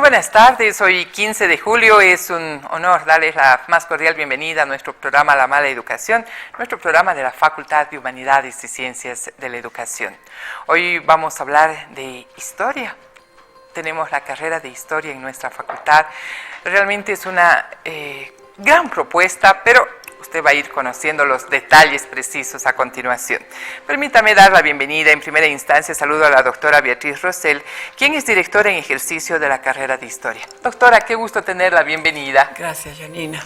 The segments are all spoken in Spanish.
buenas tardes, hoy 15 de julio es un honor darles la más cordial bienvenida a nuestro programa La Mala Educación, nuestro programa de la Facultad de Humanidades y Ciencias de la Educación. Hoy vamos a hablar de historia. Tenemos la carrera de historia en nuestra facultad. Realmente es una gran propuesta, pero usted va a ir conociendo los detalles precisos a continuación. Permítame dar la bienvenida. En primera instancia saludo a la doctora Beatriz Rosell, quien es directora en ejercicio de la carrera de Historia. Doctora, qué gusto tenerla, bienvenida. Gracias, Janina.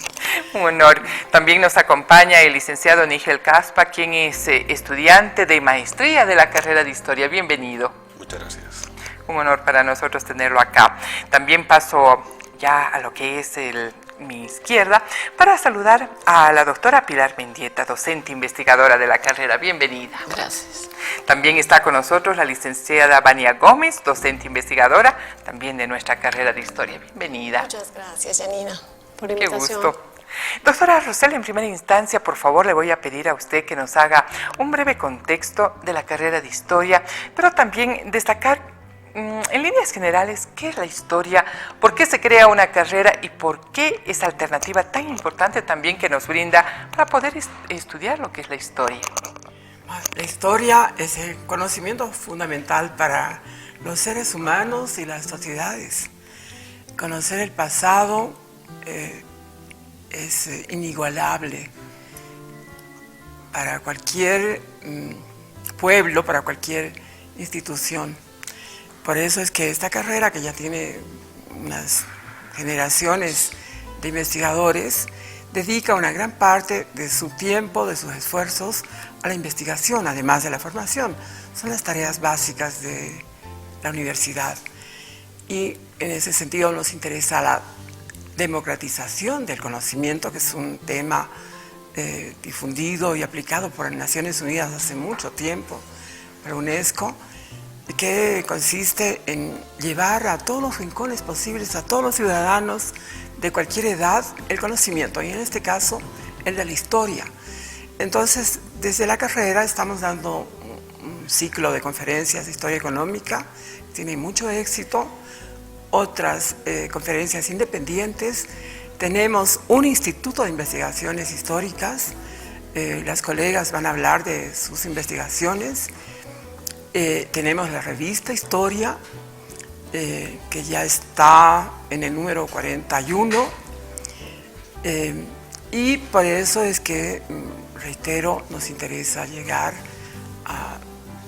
Un honor. También nos acompaña el licenciado Nigel Caspa, quien es estudiante de maestría de la carrera de Historia. Bienvenido. Muchas gracias. Un honor para nosotros tenerlo acá. También paso ya a lo que es mi izquierda, para saludar a la doctora Pilar Mendieta, docente investigadora de la carrera. Bienvenida. Gracias. También está con nosotros la licenciada Vania Gómez, docente investigadora, también de nuestra carrera de Historia. Bienvenida. Muchas gracias, Janina, por la invitación. Qué gusto. Doctora Rosell, en primera instancia, por favor, le voy a pedir a usted que nos haga un breve contexto de la carrera de Historia, pero también destacar en líneas generales, ¿qué es la historia? ¿Por qué se crea una carrera? ¿Y por qué esa alternativa tan importante también que nos brinda para poder estudiar lo que es la historia? La historia es el conocimiento fundamental para los seres humanos y las sociedades. Conocer el pasado es inigualable para cualquier pueblo, para cualquier institución. Por eso es que esta carrera, que ya tiene unas generaciones de investigadores, dedica una gran parte de su tiempo, de sus esfuerzos a la investigación, además de la formación. Son las tareas básicas de la universidad. Y en ese sentido nos interesa la democratización del conocimiento, que es un tema difundido y aplicado por las Naciones Unidas hace mucho tiempo, por UNESCO, que consiste en llevar a todos los rincones posibles, a todos los ciudadanos de cualquier edad, el conocimiento, y en este caso, el de la historia. Entonces, desde la carrera estamos dando un ciclo de conferencias de historia económica, tiene mucho éxito, otras conferencias independientes, tenemos un instituto de investigaciones históricas, las colegas van a hablar de sus investigaciones. Tenemos la revista Historia, que ya está en el número 41, y por eso es que, reitero, nos interesa llegar a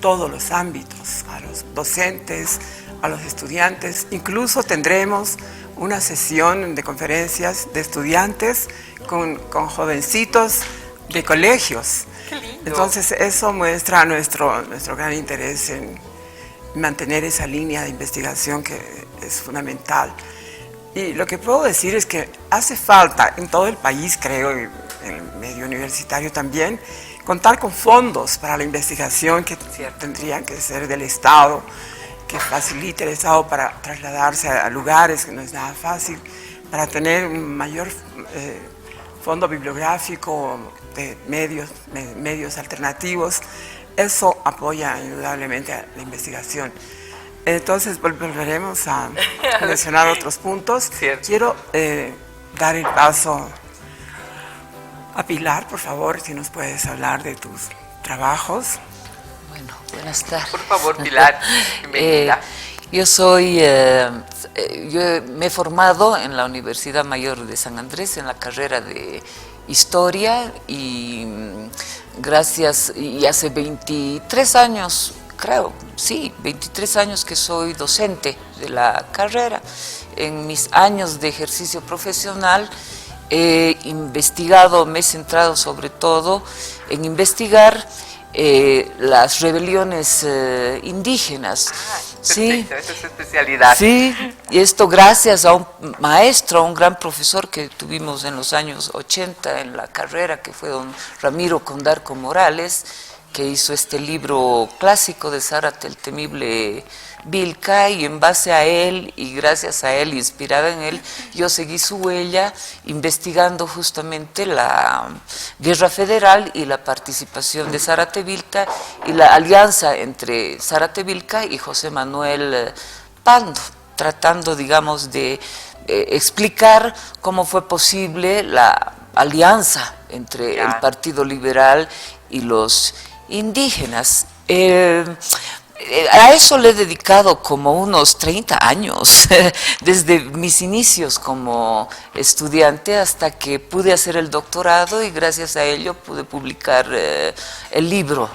todos los ámbitos, a los docentes, a los estudiantes. Incluso tendremos una sesión de conferencias de estudiantes con jovencitos de colegios. Entonces eso muestra nuestro gran interés en mantener esa línea de investigación que es fundamental. Y lo que puedo decir es que hace falta en todo el país, creo, y en el medio universitario también, contar con fondos para la investigación que tendrían que ser del Estado, que facilite el Estado para trasladarse a lugares que no es nada fácil, para tener un mayor fondo bibliográfico de medios alternativos. Eso apoya indudablemente a la investigación. Entonces volveremos a mencionar otros puntos. Cierto. Quiero dar el paso a Pilar, por favor, si nos puedes hablar de tus trabajos. Bueno, buenas tardes. Por favor, Pilar, bienvenida. Yo me he formado en la Universidad Mayor de San Andrés en la carrera de Historia y hace 23 años, creo, sí, 23 años que soy docente de la carrera. En mis años de ejercicio profesional he investigado, me he centrado sobre todo en investigar las rebeliones indígenas. Sí, esa es su especialidad. Sí, y esto gracias a un maestro, a un gran profesor que tuvimos en los años 80 en la carrera, que fue don Ramiro Condarco Morales, que hizo este libro clásico de Zárate el temible Vilca, y en base a él y gracias a él, inspirada en él, yo seguí su huella investigando justamente la Guerra Federal y la participación de Zárate Vilca y la alianza entre Zárate Vilca y José Manuel Pando, tratando, digamos, de explicar cómo fue posible la alianza entre el Partido Liberal y los indígenas. A eso le he dedicado como unos 30 años, desde mis inicios como estudiante hasta que pude hacer el doctorado y gracias a ello pude publicar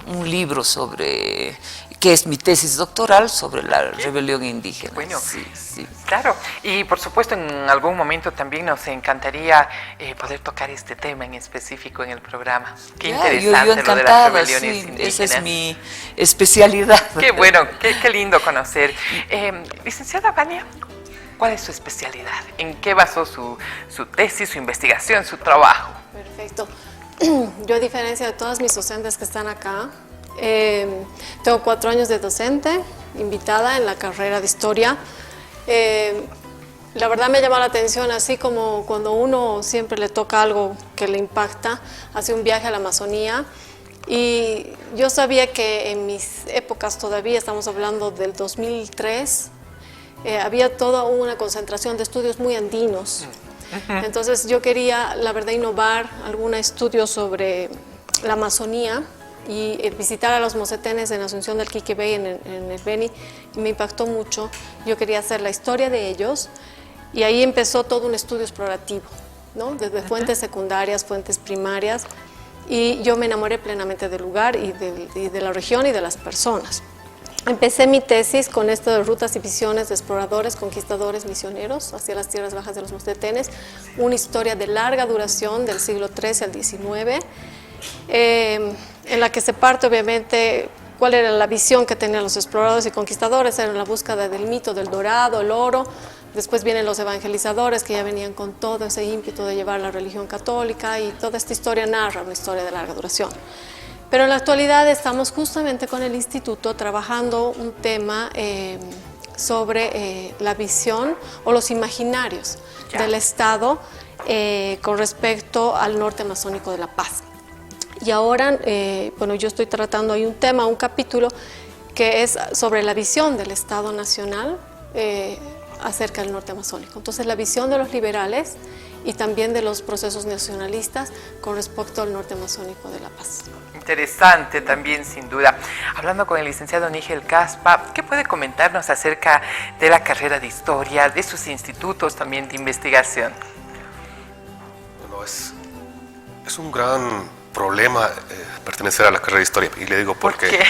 un libro sobre, que es mi tesis doctoral sobre la rebelión indígena. Bueno, sí. Claro, y por supuesto en algún momento también nos encantaría poder tocar este tema en específico en el programa. Qué interesante yo lo de las encantada, rebeliones sí, indígenas. esa es mi especialidad. Qué bueno, qué lindo conocer. Licenciada Vania, ¿cuál es su especialidad? ¿En qué basó su tesis, su investigación, su trabajo? Perfecto. Yo, a diferencia de todas mis docentes que están acá, tengo 4 años de docente, invitada en la carrera de Historia. La verdad me llama la atención, así como cuando uno siempre le toca algo que le impacta, hace un viaje a la Amazonía. Y yo sabía que en mis épocas todavía, estamos hablando del 2003, había toda una concentración de estudios muy andinos. Entonces yo quería, la verdad, innovar algún estudio sobre la Amazonía y visitar a los mocetenes en Asunción del Quiquebay, en el Beni, y me impactó mucho. Yo quería hacer la historia de ellos y ahí empezó todo un estudio explorativo, ¿no? Desde fuentes secundarias, fuentes primarias, y yo me enamoré plenamente del lugar y de la región y de las personas. Empecé mi tesis con esto de rutas y visiones de exploradores, conquistadores, misioneros hacia las tierras bajas de los mocetenes, una historia de larga duración del siglo XIII al XIX, en la que se parte obviamente cuál era la visión que tenían los exploradores y conquistadores, era la búsqueda del mito del dorado, el oro. Después vienen los evangelizadores que ya venían con todo ese ímpetu de llevar la religión católica, y toda esta historia narra una historia de larga duración. Pero en la actualidad estamos justamente con el instituto trabajando un tema sobre la visión o los imaginarios del Estado con respecto al norte amazónico de La Paz. Y ahora, bueno, yo estoy tratando ahí un tema, un capítulo que es sobre la visión del Estado Nacional acerca del norte amazónico. Entonces, la visión de los liberales y también de los procesos nacionalistas con respecto al norte amazónico de La Paz. Interesante también, sin duda. Hablando con el licenciado Nígel Caspa, ¿qué puede comentarnos acerca de la carrera de Historia, de sus institutos también de investigación? Bueno, es un gran problema pertenecer a la carrera de Historia, y le digo ¿Por qué?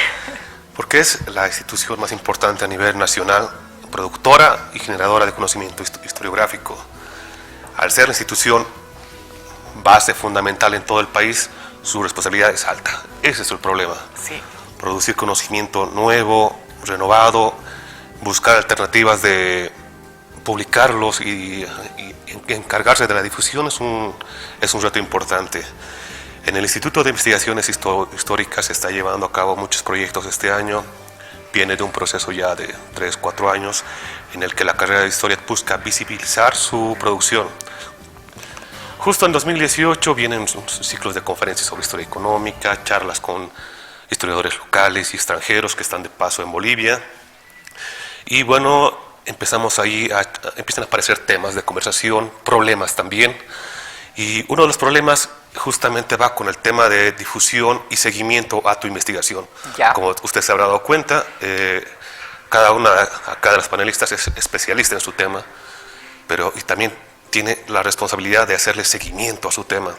Porque es la institución más importante a nivel nacional, productora y generadora de conocimiento historiográfico. Al ser la institución base fundamental en todo el país, su responsabilidad es alta. Ese es el problema. Sí. Producir conocimiento nuevo, renovado, buscar alternativas de publicarlos y encargarse de la difusión es un reto importante. En el Instituto de Investigaciones Históricas se está llevando a cabo muchos proyectos este año. Viene de un proceso ya de 3-4 años en el que la carrera de Historia busca visibilizar su producción. Justo en 2018 vienen ciclos de conferencias sobre historia económica, charlas con historiadores locales y extranjeros que están de paso en Bolivia. Y bueno, empezamos ahí, empiezan a aparecer temas de conversación, problemas también. Y uno de los problemas justamente va con el tema de difusión y seguimiento a tu investigación. Ya. Como usted se habrá dado cuenta, cada de las panelistas es especialista en su tema, pero y también tiene la responsabilidad de hacerle seguimiento a su tema.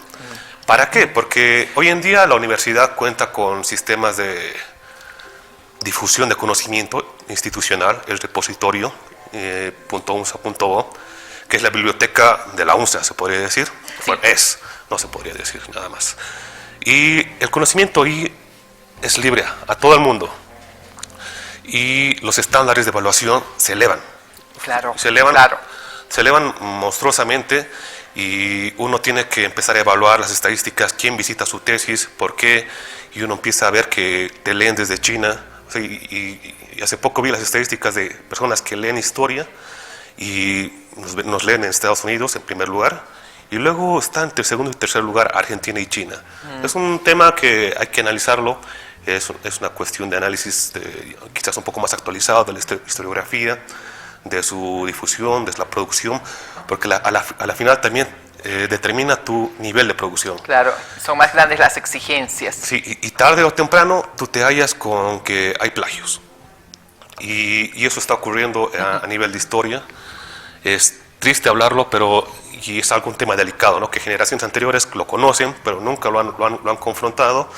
¿Para qué? Porque hoy en día la universidad cuenta con sistemas de difusión de conocimiento institucional, el repositorio .unsa.bo, que es la biblioteca de la UNSA, se podría decir. Sí. Bueno, no se podría decir nada más. Y el conocimiento ahí es libre a todo el mundo. Y los estándares de evaluación se elevan. Claro, se elevan, claro. Se elevan monstruosamente, y uno tiene que empezar a evaluar las estadísticas, quién visita su tesis, por qué, y uno empieza a ver que te leen desde China. O sea, y hace poco vi las estadísticas de personas que leen historia y nos leen en Estados Unidos en primer lugar, y luego está entre segundo y tercer lugar Argentina y China. Es un tema que hay que analizarlo, es una cuestión de análisis quizás un poco más actualizado de la historiografía, de su difusión, de la producción, porque a la final también determina tu nivel de producción. Claro, son más grandes las exigencias. Sí, y tarde o temprano tú te hallas con que hay plagios. Y eso está ocurriendo a nivel de historia. Es triste hablarlo, pero y es algún tema delicado, ¿no? Que generaciones anteriores lo conocen, pero nunca lo han confrontado.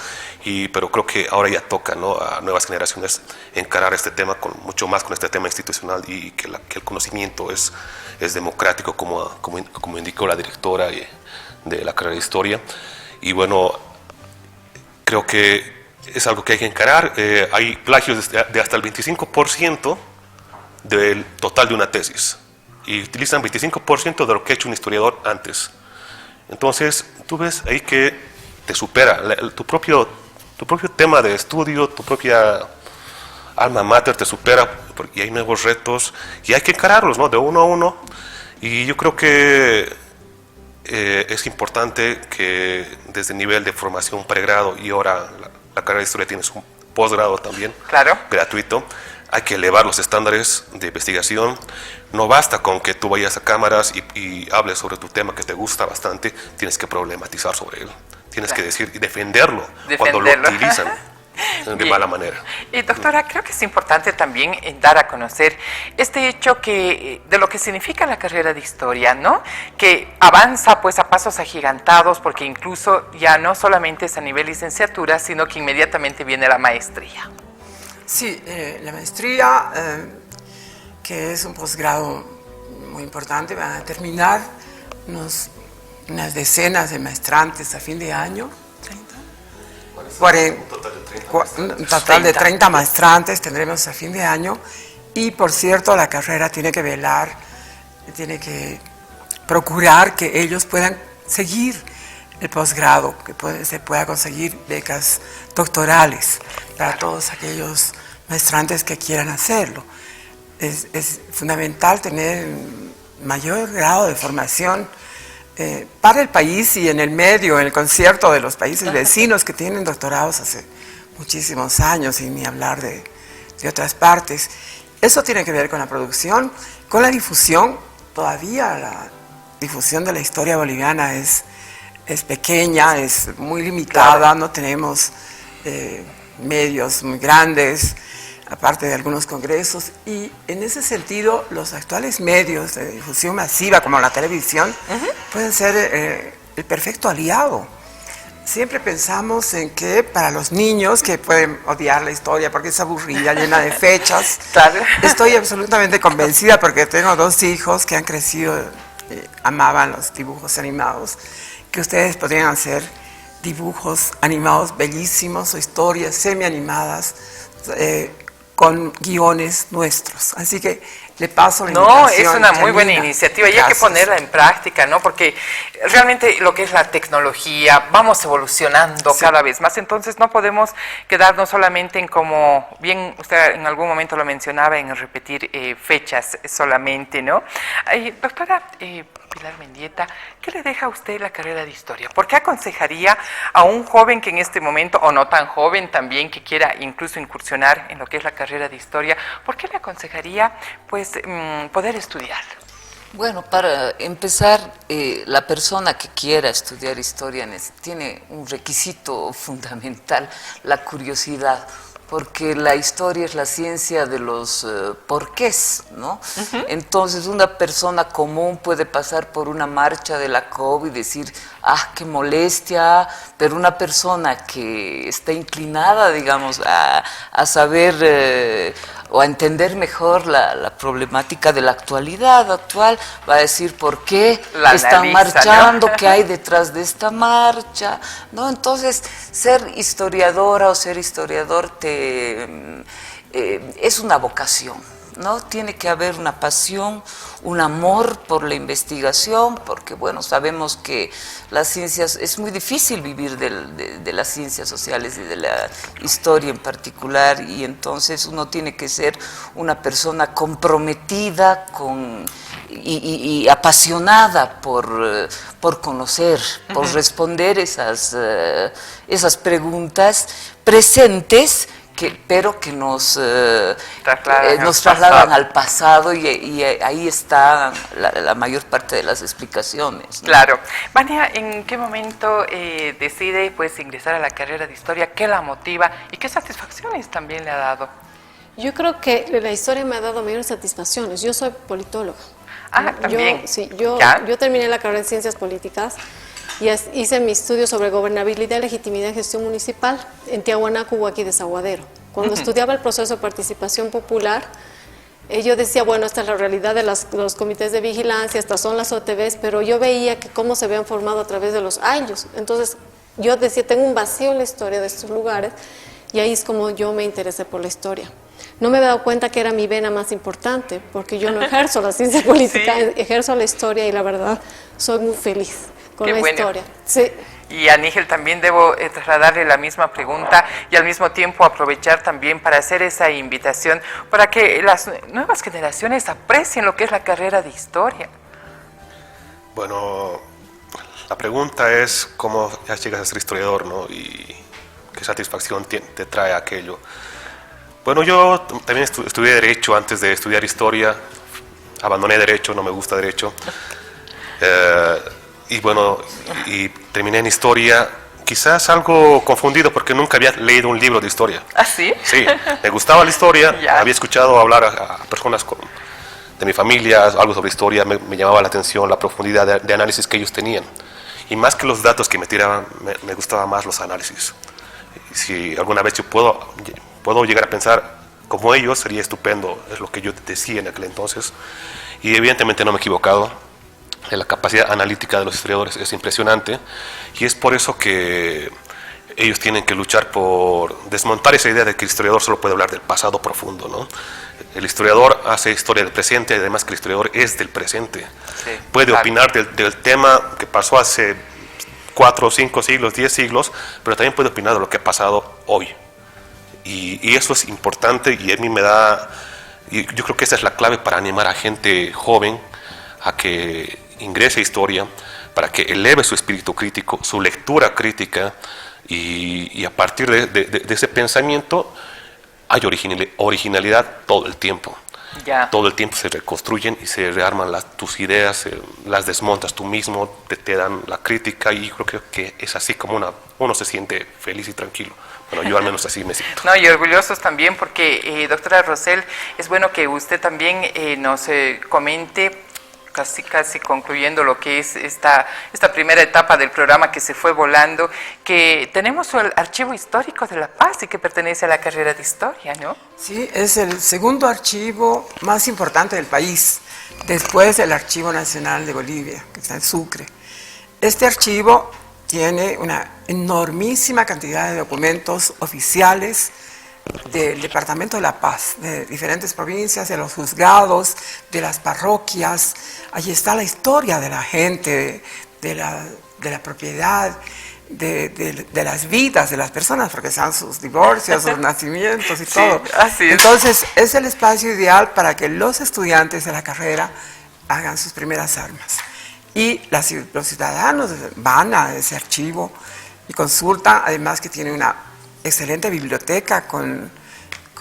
Pero creo que ahora ya toca, ¿no? A nuevas generaciones encarar este tema mucho más con este tema institucional y que el conocimiento es democrático, como indicó la directora de la carrera de Historia. Y bueno, creo que es algo que hay que encarar. Hay plagios de hasta el 25% del total de una tesis. Y utilizan 25% de lo que ha hecho un historiador antes. Entonces, tú ves ahí que te supera tu propio tema de estudio, tu propia alma mater te supera, y hay nuevos retos, y hay que encararlos, ¿no? De uno a uno. Y yo creo que es importante que desde el nivel de formación pregrado, y ahora la carrera de Historia tiene un posgrado también, claro, gratuito, hay que elevar los estándares de investigación. No basta con que tú vayas a cámaras y hables sobre tu tema que te gusta bastante, tienes que problematizar sobre él. Tienes que decir y defenderlo cuando lo utilizan de mala manera. Y doctora, creo que es importante también dar a conocer este hecho de lo que significa la carrera de Historia, ¿no? Que avanza pues a pasos agigantados, porque incluso ya no solamente es a nivel licenciatura, sino que inmediatamente viene la maestría. Sí, la maestría, que es un posgrado muy importante, van a terminar unas decenas de maestrantes a fin de año. Un total de 30 maestrantes tendremos a fin de año. Y por cierto, la carrera tiene que velar, tiene que procurar que ellos puedan seguir el posgrado, que se pueda conseguir becas doctorales para todos aquellos maestrantes que quieran hacerlo. Es fundamental tener mayor grado de formación para el país y en el medio, en el concierto de los países vecinos que tienen doctorados hace muchísimos años, y ni hablar de otras partes. Eso tiene que ver con la producción, con la difusión. Todavía la difusión de la historia boliviana es pequeña, es muy limitada, claro. No tenemos medios muy grandes, aparte de algunos congresos, y en ese sentido los actuales medios de difusión masiva como la televisión pueden ser el perfecto aliado. Siempre pensamos en que para los niños que pueden odiar la historia porque es aburrida, llena de fechas, estoy absolutamente convencida porque tengo 2 hijos que han crecido, amaban los dibujos animados, que ustedes podrían hacer dibujos animados bellísimos o historias semi-animadas con guiones nuestros. Así que le paso la invitación. No, es una muy buena iniciativa y hay que ponerla en práctica, ¿no? Porque realmente lo que es la tecnología, vamos evolucionando cada vez más, entonces no podemos quedarnos solamente en, como bien usted en algún momento lo mencionaba, en repetir fechas solamente, ¿no? Doctora Pilar Mendieta, ¿qué le deja a usted la carrera de Historia? ¿Por qué aconsejaría a un joven que en este momento, o no tan joven también, que quiera incluso incursionar en lo que es la carrera de Historia, por qué le aconsejaría pues poder estudiar? Bueno, para empezar, la persona que quiera estudiar historia tiene un requisito fundamental, la curiosidad, porque la historia es la ciencia de los porqués, ¿no? Entonces, una persona común puede pasar por una marcha de la COB y decir, ¡ah, qué molestia! Pero una persona que está inclinada, digamos, a saber o a entender mejor la problemática de la actualidad actual, va a decir por qué están marchando, ¿no? ¿Qué hay detrás de esta marcha? ¿No? Entonces, ser historiadora o ser historiador es una vocación, ¿no? Tiene que haber una pasión, un amor por la investigación, porque bueno, sabemos que las ciencias, es muy difícil vivir de las ciencias sociales y de la historia en particular, y entonces uno tiene que ser una persona comprometida y apasionada por conocer, por responder esas preguntas presentes pero que nos Trasladan trasladan al pasado y ahí está la mayor parte de las explicaciones, ¿no? Claro. Vania, ¿en qué momento decide pues ingresar a la carrera de historia? ¿Qué la motiva y qué satisfacciones también le ha dado? Yo creo que la historia me ha dado mayores satisfacciones. Yo soy politóloga. Ah, también. Yo terminé la carrera en Ciencias Políticas y hice mi estudio sobre gobernabilidad, legitimidad y gestión municipal en Tiahuanaco, aquí Desaguadero. Cuando estudiaba el proceso de participación popular, yo decía, bueno, esta es la realidad de los comités de vigilancia, estas son las OTVs, pero yo veía que cómo se habían formado a través de los años. Entonces, yo decía, tengo un vacío en la historia de estos lugares, y ahí es como yo me interesé por la historia. No me había dado cuenta que era mi vena más importante, porque yo no ejerzo la ciencia política, Sí. ejerzo la historia, y la verdad, soy muy feliz con Qué la bueno. historia. Sí. Y a Nígel también debo trasladarle la misma pregunta y al mismo tiempo aprovechar también para hacer esa invitación para que las nuevas generaciones aprecien lo que es la carrera de historia. Bueno, la pregunta es cómo ya llegas a ser historiador, ¿no? Y qué satisfacción te trae aquello. Bueno, yo también estudié Derecho antes de estudiar Historia. Abandoné Derecho, no me gusta Derecho. Y bueno, y terminé en Historia. Quizás algo confundido porque nunca había leído un libro de historia. ¿Ah, sí? Sí, me gustaba la historia. Ya. Había escuchado hablar a personas de mi familia, algo sobre historia. Me llamaba la atención la profundidad de análisis que ellos tenían. Y más que los datos que me tiraban, me gustaban más los análisis. Y si alguna vez yo puedo llegar a pensar como ellos, sería estupendo, es lo que yo decía en aquel entonces. Y evidentemente no me he equivocado. La capacidad analítica de los historiadores es impresionante, y es por eso que ellos tienen que luchar por desmontar esa idea de que el historiador solo puede hablar del pasado profundo, ¿no? El historiador hace historia del presente, y además que el historiador es del presente. Sí, Puede claro. opinar del tema que pasó hace 4, 5 siglos, 10 siglos, pero también puede opinar de lo que ha pasado hoy. Y eso es importante, y a mí me da... Y yo creo que esa es la clave para animar a gente joven a que ingrese a historia, para que eleve su espíritu crítico, su lectura crítica, y a partir de ese pensamiento hay originalidad todo el tiempo. Ya. Todo el tiempo se reconstruyen y se rearman tus ideas, las desmontas tú mismo, te dan la crítica, y yo creo que es así como uno se siente feliz y tranquilo. Bueno, yo al menos así me siento. No, y orgullosos también porque, doctora Rosell, es bueno que usted también nos comente, casi concluyendo lo que es esta primera etapa del programa que se fue volando, que tenemos el Archivo Histórico de La Paz y que pertenece a la carrera de Historia, ¿no? Sí, es el segundo archivo más importante del país, después del Archivo Nacional de Bolivia, que está en Sucre. Este archivo tiene una enormísima cantidad de documentos oficiales del Departamento de La Paz, de diferentes provincias, de los juzgados, de las parroquias. Allí está la historia de la gente, de la propiedad, de las vidas de las personas, porque están sus divorcios, sus nacimientos y Sí, todo. así es. Entonces, es el espacio ideal para que los estudiantes de la carrera hagan sus primeras armas. Y los ciudadanos van a ese archivo y consultan, además que tiene una excelente biblioteca con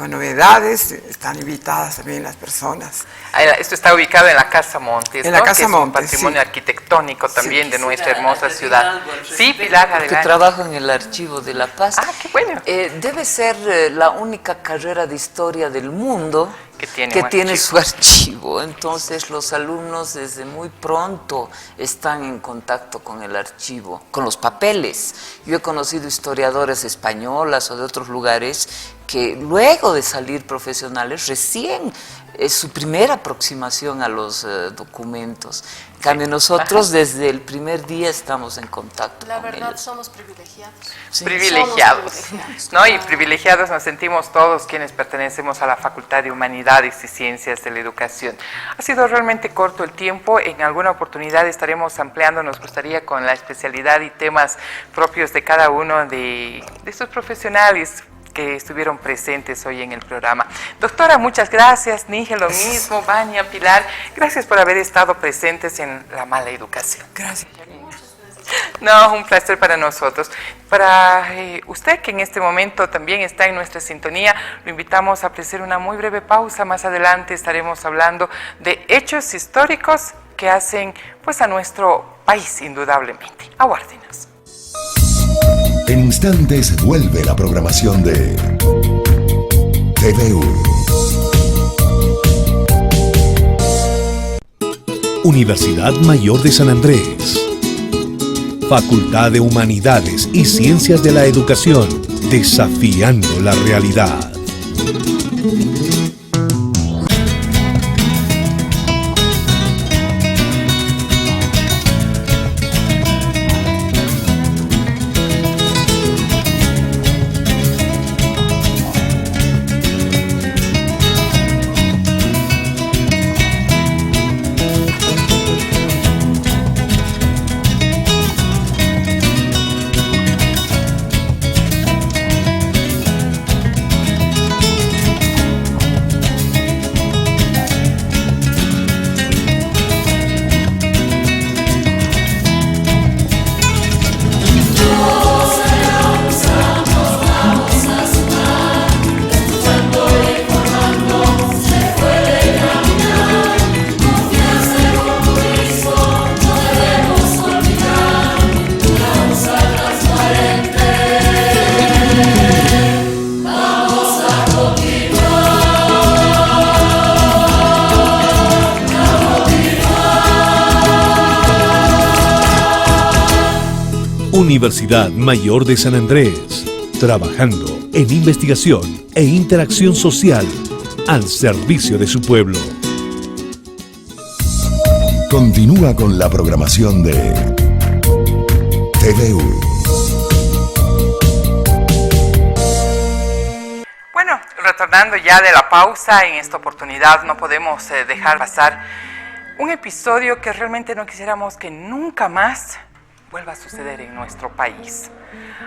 novedades, están invitadas también las personas. Esto está ubicado en la Casa Montes, En la ¿no? Casa que es Montes, un patrimonio sí. arquitectónico también Sí, de nuestra quisiera hermosa agregar ciudad. algo al Sí, respecto, Pilar, porque adelante. trabajo en el Archivo de La Paz. Ah, qué bueno. Debe ser la única carrera de historia del mundo Que tiene un archivo. su archivo. Entonces los alumnos desde muy pronto están en contacto con el archivo, con los papeles. Yo he conocido historiadores españolas o de otros lugares que luego de salir profesionales recién es su primera aproximación a los documentos. En cambio, nosotros desde el primer día estamos en contacto La con verdad, ellos. somos privilegiados. Privilegiados, Somos privilegiados, ¿no? Y total. privilegiados nos sentimos todos quienes pertenecemos a la Facultad de Humanidades y Ciencias de la Educación. Ha sido realmente corto el tiempo, en alguna oportunidad estaremos ampliando, nos gustaría, con la especialidad y temas propios de cada uno de estos profesionales que estuvieron presentes hoy en el programa. Doctora, muchas gracias. Nígel, lo mismo. Vania, Pilar, gracias por haber estado presentes en La Mala Educación. Gracias. No, un placer para nosotros. Para usted que en este momento también está en nuestra sintonía, lo invitamos a hacer una muy breve pausa. Más adelante estaremos hablando de hechos históricos que hacen pues a nuestro país indudablemente. Aguárdenos. En instantes vuelve la programación de TVU. Universidad Mayor de San Andrés. Facultad de Humanidades y Ciencias de la Educación, desafiando la realidad. Universidad Mayor de San Andrés, trabajando en investigación e interacción social al servicio de su pueblo. Continúa con la programación de TVU. Bueno, retornando ya de la pausa, en esta oportunidad no podemos dejar pasar un episodio que realmente no quisiéramos que nunca más vuelva a suceder en nuestro país.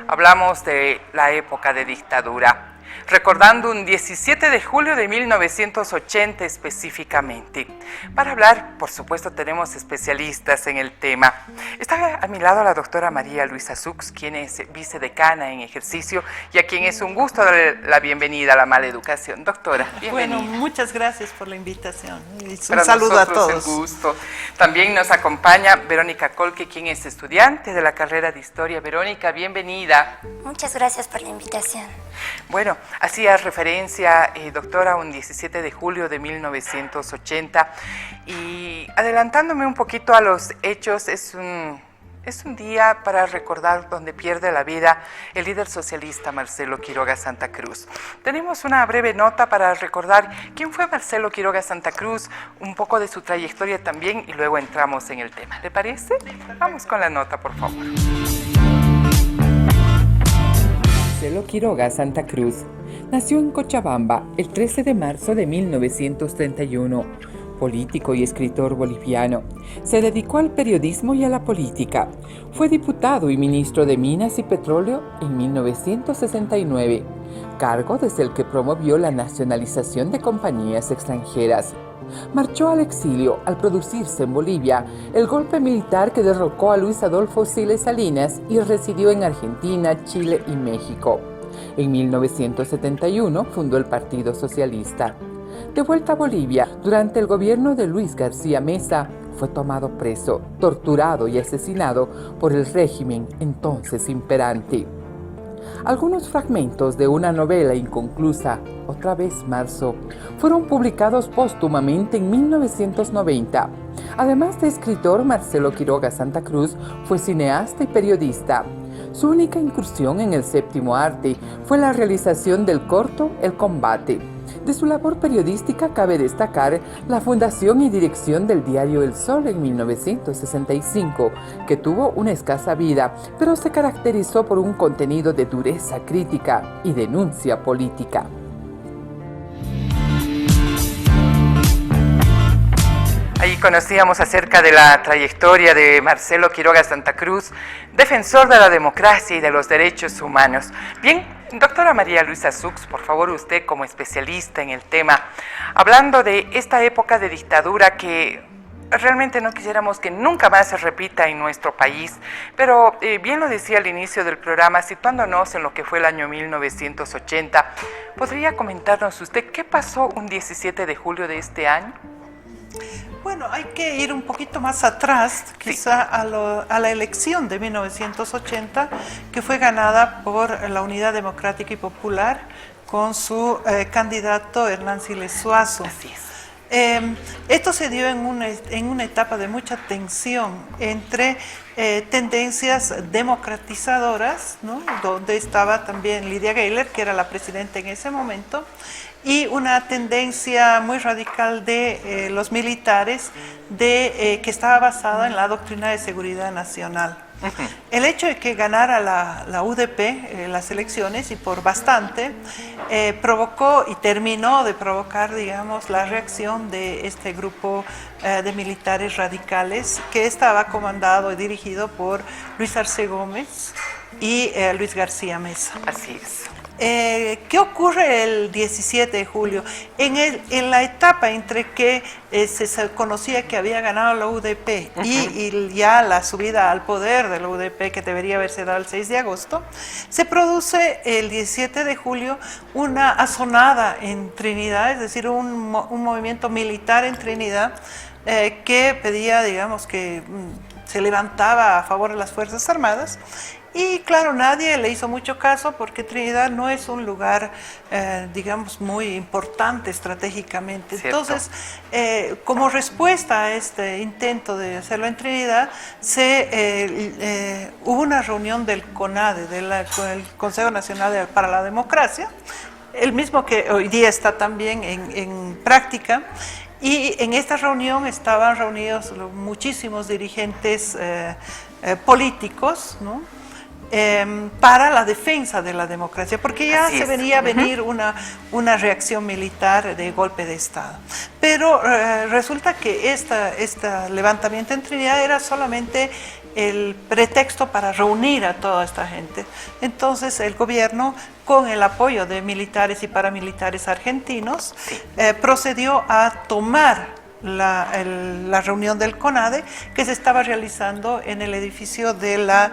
Hablamos de la época de dictadura, recordando un 17 de julio de 1980 específicamente. Para hablar, por supuesto, tenemos especialistas en el tema. Está a mi lado la doctora María Luisa Sux, quien es vicedecana en ejercicio y a quien es un gusto darle la bienvenida a la mala educación. Doctora, bienvenida. Bueno, muchas gracias por la invitación. Y Para un saludo a nosotros todos. Un gusto. También nos acompaña Verónica Colque, quien es estudiante de la carrera de Historia. Verónica, bienvenida. Muchas gracias por la invitación. Bueno, hacía referencia, doctora, a un 17 de julio de 1980 y adelantándome un poquito a los hechos, es un día para recordar donde pierde la vida el líder socialista Marcelo Quiroga Santa Cruz. Tenemos una breve nota para recordar quién fue Marcelo Quiroga Santa Cruz, un poco de su trayectoria también y luego entramos en el tema. ¿Le parece? Vamos con la nota, por favor. Marcelo Quiroga Santa Cruz nació en Cochabamba el 13 de marzo de 1931. Político y escritor boliviano, se dedicó al periodismo y a la política. Fue diputado y ministro de Minas y Petróleo en 1969, cargo desde el que promovió la nacionalización de compañías extranjeras. Marchó al exilio al producirse en Bolivia el golpe militar que derrocó a Luis Adolfo Siles Salinas y residió en Argentina, Chile y México. En 1971 fundó el Partido Socialista. De vuelta a Bolivia, durante el gobierno de Luis García Meza, fue tomado preso, torturado y asesinado por el régimen entonces imperante. Algunos fragmentos de una novela inconclusa, Otra vez Marzo, fueron publicados póstumamente en 1990. Además de escritor, Marcelo Quiroga Santa Cruz fue cineasta y periodista. Su única incursión en el séptimo arte fue la realización del corto El Combate. De su labor periodística cabe destacar la fundación y dirección del diario El Sol en 1965, que tuvo una escasa vida, pero se caracterizó por un contenido de dureza crítica y denuncia política. Ahí conocíamos acerca de la trayectoria de Marcelo Quiroga Santa Cruz, defensor de la democracia y de los derechos humanos. Bien, doctora María Luisa Sux, por favor, usted como especialista en el tema, hablando de esta época de dictadura que realmente no quisiéramos que nunca más se repita en nuestro país, pero bien lo decía al inicio del programa, situándonos en lo que fue el año 1980, ¿podría comentarnos usted qué pasó un 17 de julio de este año? Bueno, hay que ir un poquito más atrás, quizá a la elección de 1980, que fue ganada por la Unidad Democrática y Popular con su candidato Hernán Siles Suazo. Así es. Esto se dio en una etapa de mucha tensión entre tendencias democratizadoras, ¿no? Donde estaba también Lidia Gayler, que era la presidenta en ese momento, y una tendencia muy radical de los militares que estaba basada en la doctrina de seguridad nacional. El hecho de que ganara la UDP las elecciones, y por bastante, provocó y terminó de provocar, digamos, la reacción de este grupo de militares radicales que estaba comandado y dirigido por Luis Arce Gómez y Luis García Meza. Así es. ¿Qué ocurre el 17 de julio? En la etapa entre que se conocía que había ganado la UDP y ya la subida al poder de la UDP, que debería haberse dado el 6 de agosto, se produce el 17 de julio una azonada en Trinidad, es decir, un movimiento militar en Trinidad que pedía, digamos, que se levantaba a favor de las Fuerzas Armadas. Y claro, nadie le hizo mucho caso porque Trinidad no es un lugar, digamos, muy importante estratégicamente. Cierto. Entonces, como respuesta a este intento de hacerlo en Trinidad, hubo una reunión del CONADE, el Consejo Nacional para la Democracia, el mismo que hoy día está también en práctica. Y en esta reunión estaban reunidos muchísimos dirigentes políticos, ¿no? Para la defensa de la democracia, porque ya se venía venir una reacción militar de golpe de Estado. Pero resulta que este levantamiento en Trinidad era solamente el pretexto para reunir a toda esta gente. Entonces el gobierno, con el apoyo de militares y paramilitares argentinos, procedió a tomar la reunión del CONADE, que se estaba realizando en el edificio de la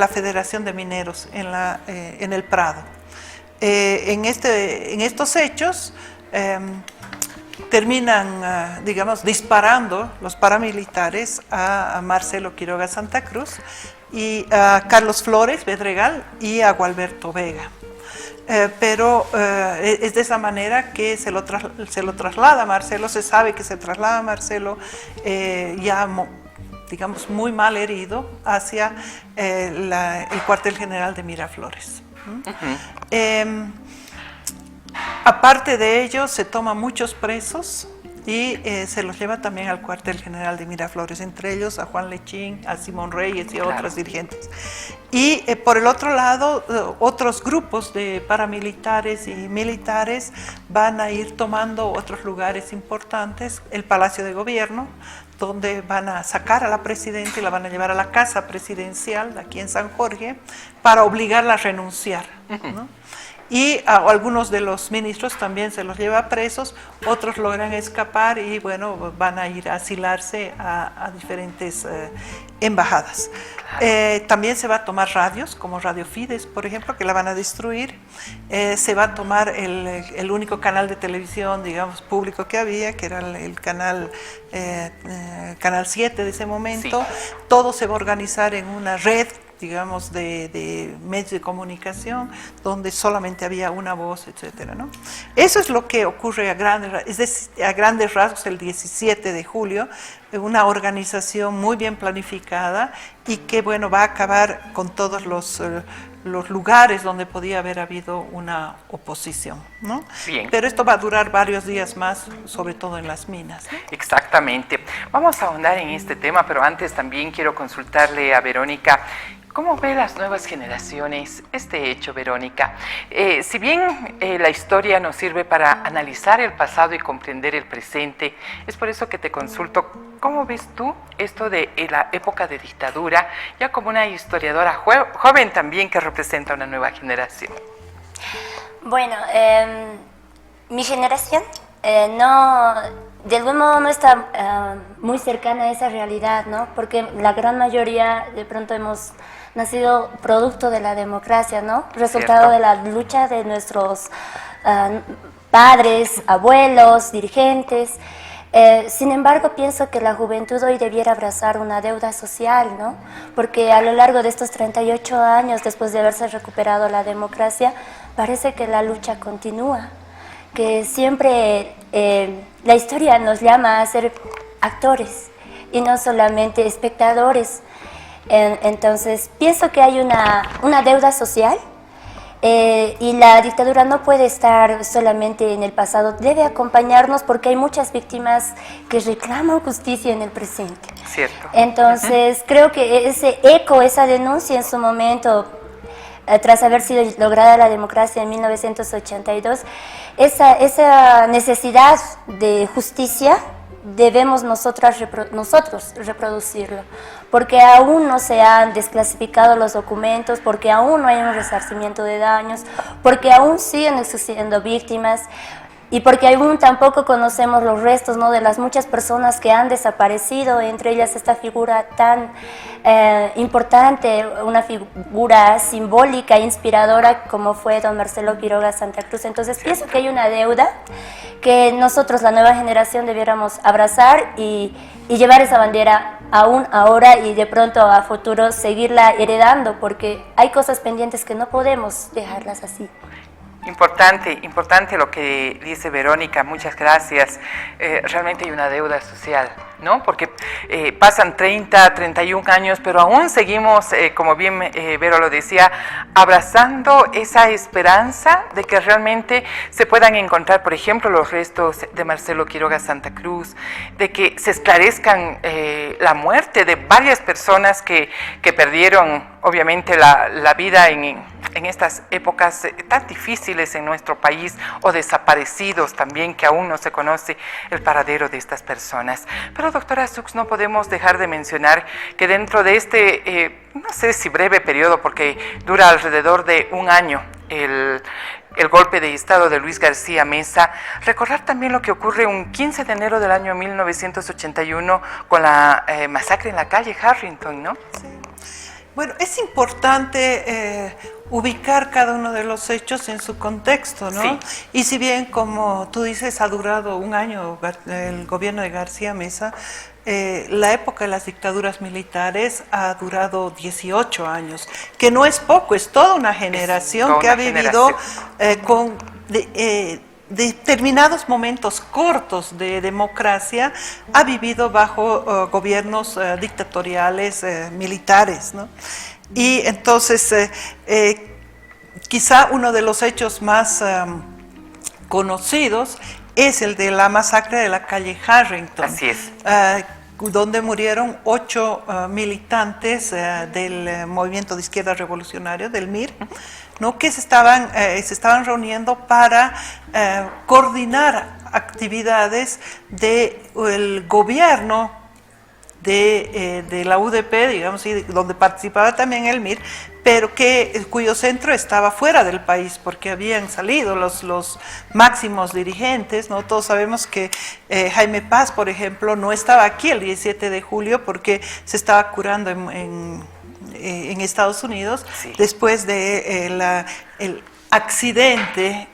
Federación de Mineros en el Prado. En estos hechos terminan, digamos, disparando los paramilitares a Marcelo Quiroga Santa Cruz, y a Carlos Flores Bedregal y a Gualberto Vega. Pero es de esa manera que se lo traslada a Marcelo. Se sabe que se traslada a Marcelo ya, digamos, muy mal herido hacia el cuartel general de Miraflores. Aparte de ello, se toman muchos presos y se los lleva también al cuartel general de Miraflores, entre ellos a Juan Lechín, a Simón Reyes y a otros dirigentes. Y por el otro lado, otros grupos de paramilitares y militares van a ir tomando otros lugares importantes, el Palacio de Gobierno, donde van a sacar a la presidenta y la van a llevar a la casa presidencial aquí en San Jorge para obligarla a renunciar, ¿no? Y a algunos de los ministros también se los lleva presos, otros logran escapar y bueno, van a ir a asilarse a diferentes embajadas. También se va a tomar radios, como Radio Fides, por ejemplo, que la van a destruir. Se va a tomar el único canal de televisión, digamos, público que había, que era el canal 7 de ese momento. Sí. Todo se va a organizar en una red, digamos, de medios de comunicación, donde solamente había una voz, etcétera, ¿no? Eso es lo que ocurre a grandes rasgos el 17 de julio, una organización muy bien planificada y que, bueno, va a acabar con todos los lugares donde podía haber habido una oposición, ¿no? Bien. Pero esto va a durar varios días más, sobre todo en las minas, ¿no? Exactamente. Vamos a ahondar en este tema, pero antes también quiero consultarle a Verónica. ¿Cómo ve las nuevas generaciones este hecho, Verónica? Si bien la historia nos sirve para analizar el pasado y comprender el presente, es por eso que te consulto, ¿cómo ves tú esto de la época de dictadura, ya como una historiadora joven también que representa una nueva generación? Bueno, mi generación no de algún modo no está muy cercana a esa realidad, ¿no? Porque la gran mayoría de pronto hemos nacido producto de la democracia, ¿no? Resultado de la lucha de nuestros padres, abuelos, dirigentes. Sin embargo, pienso que la juventud hoy debiera abrazar una deuda social, ¿no? Porque a lo largo de estos 38 años, después de haberse recuperado la democracia, parece que la lucha continúa, que siempre la historia nos llama a ser actores y no solamente espectadores. Entonces, pienso que hay una deuda social. Y la dictadura no puede estar solamente en el pasado, debe acompañarnos porque hay muchas víctimas que reclaman justicia en el presente. Cierto. Entonces, creo que ese eco, esa denuncia en su momento, tras haber sido lograda la democracia en 1982, esa necesidad de justicia debemos nosotros reproducirlo, porque aún no se han desclasificado los documentos, porque aún no hay un resarcimiento de daños, porque aún siguen existiendo víctimas y porque aún tampoco conocemos los restos, ¿no?, de las muchas personas que han desaparecido, entre ellas esta figura tan importante, una figura simbólica, inspiradora como fue don Marcelo Quiroga Santa Cruz. Entonces pienso que hay una deuda que nosotros, la nueva generación, debiéramos abrazar y llevar esa bandera aún ahora y de pronto a futuro seguirla heredando, porque hay cosas pendientes que no podemos dejarlas así. Importante lo que dice Verónica, muchas gracias. Realmente hay una deuda social, ¿no? Porque pasan 30, 31 años, pero aún seguimos, como bien Vero lo decía, abrazando esa esperanza de que realmente se puedan encontrar, por ejemplo, los restos de Marcelo Quiroga Santa Cruz, de que se esclarezcan la muerte de varias personas que perdieron, obviamente, la vida en estas épocas tan difíciles en nuestro país, o desaparecidos también, que aún no se conoce el paradero de estas personas. Pero, doctora Sux, no podemos dejar de mencionar que dentro de este, no sé si breve periodo, porque dura alrededor de un año, el golpe de Estado de Luis García Meza, recordar también lo que ocurre un 15 de enero del año 1981 con la masacre en la calle Harrington, ¿no? Sí. Bueno, es importante ubicar cada uno de los hechos en su contexto, ¿no? Sí. Y si bien, como tú dices, ha durado un año el gobierno de García Meza, la época de las dictaduras militares ha durado 18 años, que no es poco, es toda una generación que ha vivido con determinados momentos cortos de democracia, ha vivido bajo gobiernos dictatoriales militares, ¿no? Y entonces quizá uno de los hechos más conocidos es el de la masacre de la calle Harrington. Así es. Donde murieron 8 militantes del Movimiento de Izquierda Revolucionario, del MIR, ¿no?, que se estaban reuniendo para coordinar actividades del gobierno de la UDP, digamos, y donde participaba también el MIR, pero cuyo centro estaba fuera del país, porque habían salido los máximos dirigentes, ¿no? Todos sabemos que Jaime Paz, por ejemplo, no estaba aquí el 17 de julio porque se estaba curando en Estados Unidos, sí, después de el accidente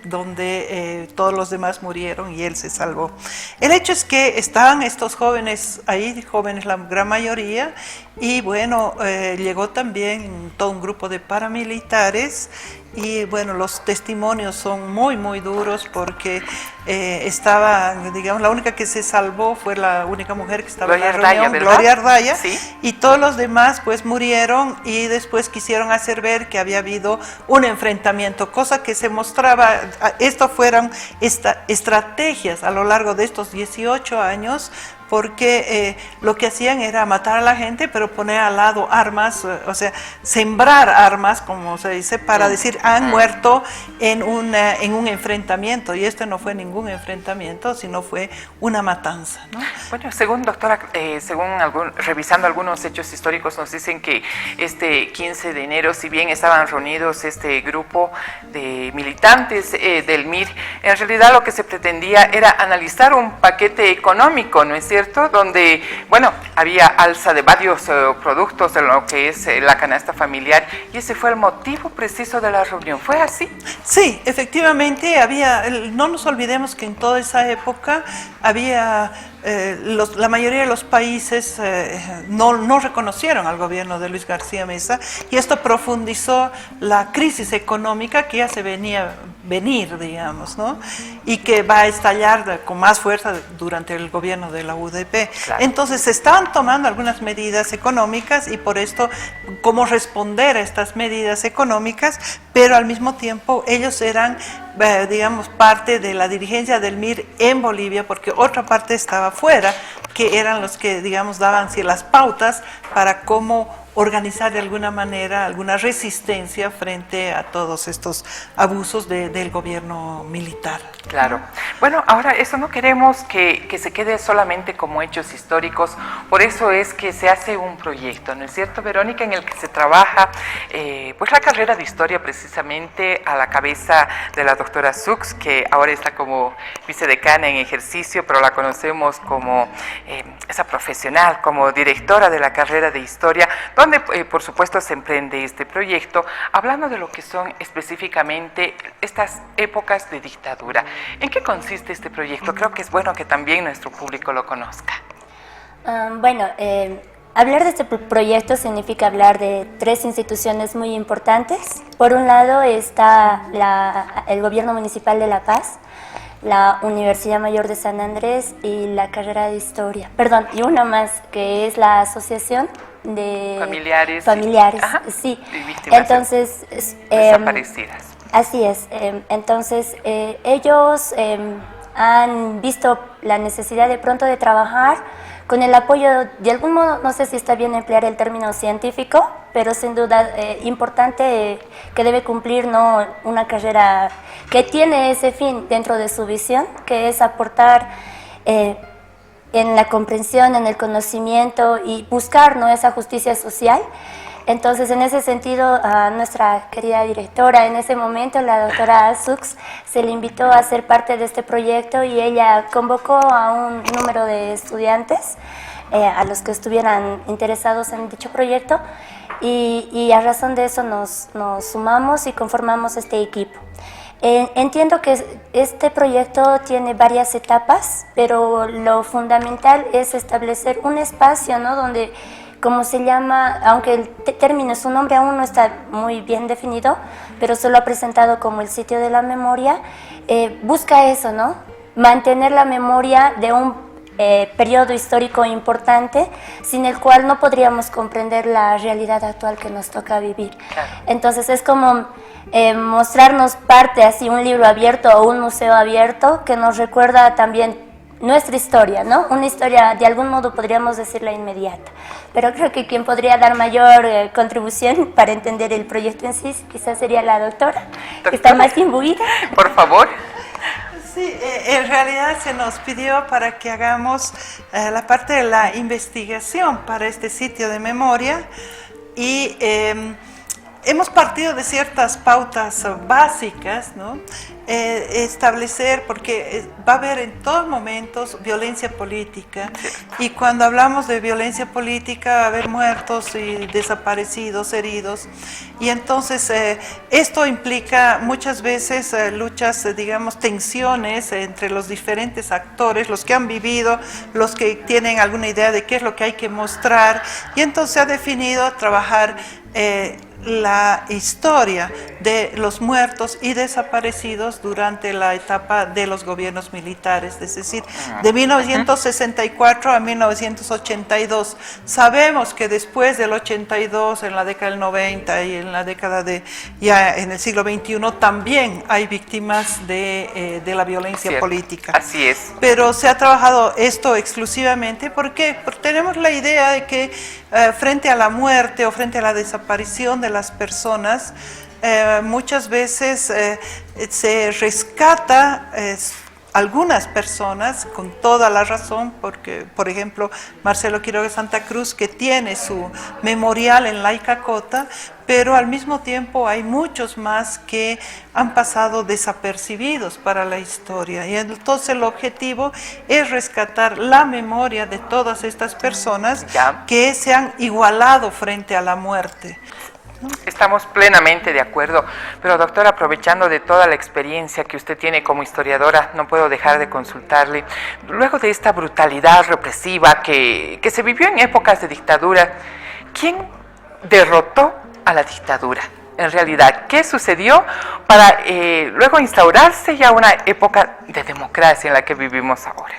donde todos los demás murieron y él se salvó. El hecho es que estaban estos jóvenes ahí, jóvenes la gran mayoría, y bueno, llegó también todo un grupo de paramilitares. Y bueno, los testimonios son muy, muy duros porque digamos, la única que se salvó fue la única mujer que estaba Gloria en la reunión, Ardaya, Gloria Ardaya, sí, y todos los demás pues murieron y después quisieron hacer ver que había habido un enfrentamiento, cosa que se mostraba, esto fueron estrategias a lo largo de estos 18 años porque lo que hacían era matar a la gente, pero poner al lado armas, o sea, sembrar armas, como se dice, para decir, han muerto en un enfrentamiento, y esto no fue ningún enfrentamiento, sino fue una matanza, ¿no? Bueno, según doctora, revisando algunos hechos históricos, nos dicen que este 15 de enero, si bien estaban reunidos este grupo de militantes del MIR, en realidad lo que se pretendía era analizar un paquete económico, ¿no es cierto?, donde, bueno, había alza de varios productos de lo que es la canasta familiar, y ese fue el motivo preciso de la reunión. ¿Fue así? Sí, efectivamente, no nos olvidemos que en toda esa época había... la mayoría de los países no reconocieron al gobierno de Luis García Meza, y esto profundizó la crisis económica que ya se venir, digamos, ¿no? Y que va a estallar con más fuerza durante el gobierno de la UDP. Claro. Entonces se estaban tomando algunas medidas económicas, y por esto, cómo responder a estas medidas económicas, pero al mismo tiempo ellos eran, digamos, parte de la dirigencia del MIR en Bolivia, porque otra parte estaba fuera, que eran los que, digamos, daban las pautas para cómo organizar de alguna manera alguna resistencia frente a todos estos abusos del gobierno militar. Claro. Bueno, ahora eso no queremos que se quede solamente como hechos históricos, por eso es que se hace un proyecto, ¿no es cierto, Verónica?, en el que se trabaja pues la carrera de historia, precisamente a la cabeza de la doctora Sux, que ahora está como vicedecana en ejercicio, pero la conocemos como esa profesional, como directora de la carrera de historia, donde por supuesto se emprende este proyecto, hablando de lo que son específicamente estas épocas de dictadura. ¿En qué consiste este proyecto? Creo que es bueno que también nuestro público lo conozca. Hablar de este proyecto significa hablar de tres instituciones muy importantes. Por un lado está el Gobierno Municipal de La Paz, la Universidad Mayor de San Andrés y la carrera de Historia. Y una más, que es la Asociación de Familiares, sí. Y víctimas. Entonces, desaparecidas. Así es. Entonces, ellos han visto la necesidad de pronto de trabajar con el apoyo, de algún modo, no sé si está bien emplear el término científico, pero sin duda importante que debe cumplir, ¿no?, una carrera que tiene ese fin dentro de su visión, que es aportar en la comprensión, en el conocimiento y buscar, ¿no?, esa justicia social. Entonces, en ese sentido, a nuestra querida directora, en ese momento, la doctora Sux, se le invitó a ser parte de este proyecto, y ella convocó a un número de estudiantes a los que estuvieran interesados en dicho proyecto, y a razón de eso nos sumamos y conformamos este equipo. Entiendo que este proyecto tiene varias etapas, pero lo fundamental es establecer un espacio, ¿no?, donde, como se llama, aunque el término, su nombre aún no está muy bien definido, pero se lo ha presentado como el sitio de la memoria, busca eso, ¿no?, mantener la memoria de un periodo histórico importante, sin el cual no podríamos comprender la realidad actual que nos toca vivir. Claro. Entonces es como mostrarnos parte, así, un libro abierto o un museo abierto que nos recuerda también nuestra historia, ¿no? Una historia, de algún modo podríamos decirla inmediata, pero creo que quien podría dar mayor contribución para entender el proyecto en sí quizás sería la doctora, que está más imbuida. Por favor. Sí, en realidad se nos pidió para que hagamos la parte de la investigación para este sitio de memoria, y hemos partido de ciertas pautas básicas, ¿no? Establecer, porque va a haber en todos momentos violencia política, y cuando hablamos de violencia política va a haber muertos y desaparecidos, heridos, y entonces esto implica muchas veces luchas, digamos, tensiones entre los diferentes actores, los que han vivido, los que tienen alguna idea de qué es lo que hay que mostrar, y entonces se ha definido trabajar la historia de los muertos y desaparecidos durante la etapa de los gobiernos militares, es decir, de 1964 a 1982. Sabemos que después del 82, en la década del 90 y en la década de ya en el siglo XXI, también hay víctimas de la violencia política. Así es. Pero se ha trabajado esto exclusivamente porque tenemos la idea de que frente a la muerte o frente a la desaparición de las personas, muchas veces se rescata algunas personas con toda la razón, porque, por ejemplo, Marcelo Quiroga Santa Cruz, que tiene su memorial en la Icacota, pero al mismo tiempo hay muchos más que han pasado desapercibidos para la historia. Y entonces el objetivo es rescatar la memoria de todas estas personas que se han igualado frente a la muerte. Estamos plenamente de acuerdo, pero doctora, aprovechando de toda la experiencia que usted tiene como historiadora, no puedo dejar de consultarle. Luego de esta brutalidad represiva que se vivió en épocas de dictadura, ¿quién derrotó a la dictadura? En realidad, ¿qué sucedió para luego instaurarse ya una época de democracia en la que vivimos ahora?